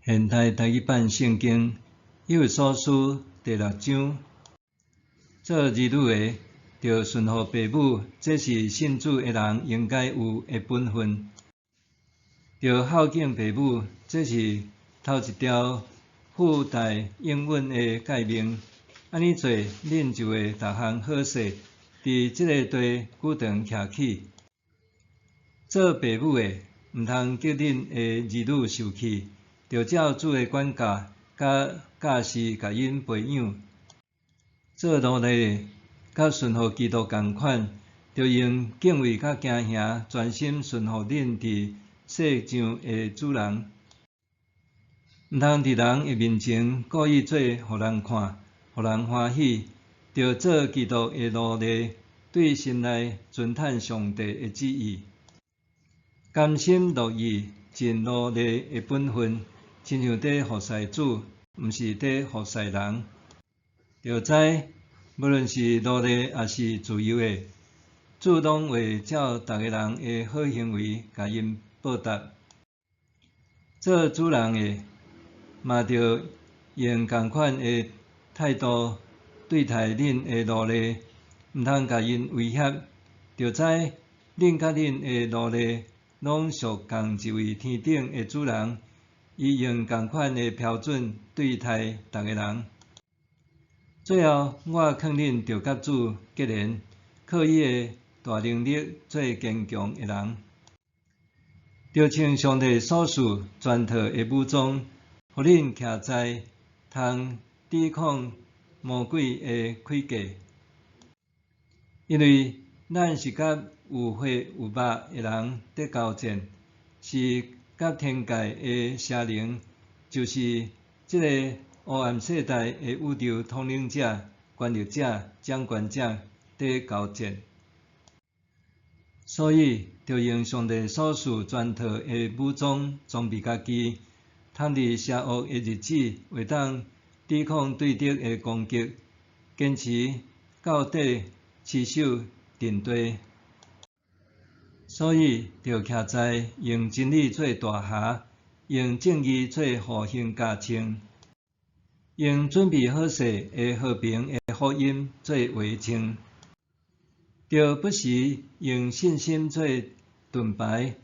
现代台语版圣经以弗所书第6章，做儿女的，着顺服父母，这是信主的人应该有的本分。着孝敬父母，这是头一条附带应允的诫命。安尼做，恁就会逐项好势，伫即个地久长徛起。做父母的，毋通叫恁的儿女受气，着照主的管教，甲教示甲因培养。做奴隶的，甲顺服基督共款，着用敬畏甲惊吓，专心顺服恁伫世上的主人。毋通伫人的面前故意做互人看，互人欢喜，着做基督的奴隶，对心内尊叹上帝的旨意，甘心乐意尽奴隶的本分，亲像在服侍主，毋是在服侍人。着知，无论是奴隶也是自由的，主拢会照逐个人的好行为，甲因报答。做主人的，嘛着用同款的态度对待恁的奴隶，毋通甲因威胁。着知，恁甲恁的奴隶拢属共一位天顶的主人，伊用同款的标准对待逐个人。最后，我劝恁着甲主结连，靠伊的大能力做坚强的人。着穿上帝所赐全套的武装，互恁徛在通抵抗魔鬼的诡计。因为咱是甲有血有肉的人在交战，是甲天界的邪灵，就是即个黑暗世代的宇宙统领者、权力者、掌权者在交战。所以，着用上帝所赐全套的武装装备家己，通伫邪恶的日子，会当抵抗对敌的攻击，坚持到底，持守阵地。所以，着徛在用真理做大侠，用正义做护心加穿，用准备好势的和平的福音做围墙。着不时用信心做盾牌，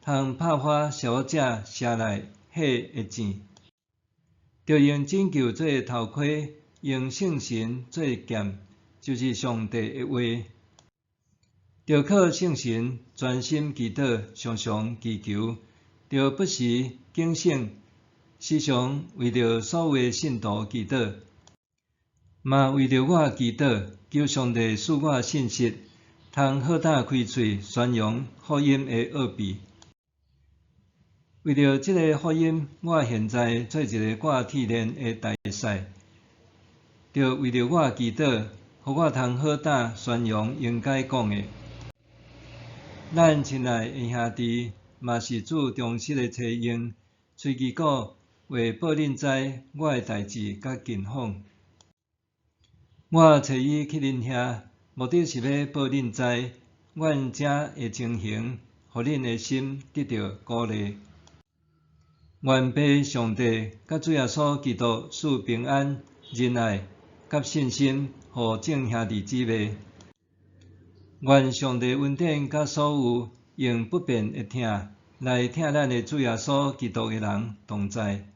通拍发邪恶者射来火的箭。着用拯救做头盔，用圣神做剑，就是上帝的话。着靠圣神专心祈祷，常常祈求。着不时警醒，时常为着所有的信徒祈祷，嘛为着我祈祷，求上帝赐我信息，通好胆开喙宣扬福音的奥秘。为着这个福音，我现在做一个挂铁链的大使。着为着我祈祷，互我通好胆宣扬应该讲的。咱亲爱的兄弟，嘛是主忠实的妻用，喙基鼓为报恁知我的代志甲近况。我找伊去恁遐，目的是要报恁知，阮遮的情形，互恁的心得到鼓励。愿父上帝甲主耶稣基督赐平安、仁爱、甲信心，互众兄弟姊妹。愿上帝恩典甲所有用不变的听来听咱的主耶稣基督的人同在。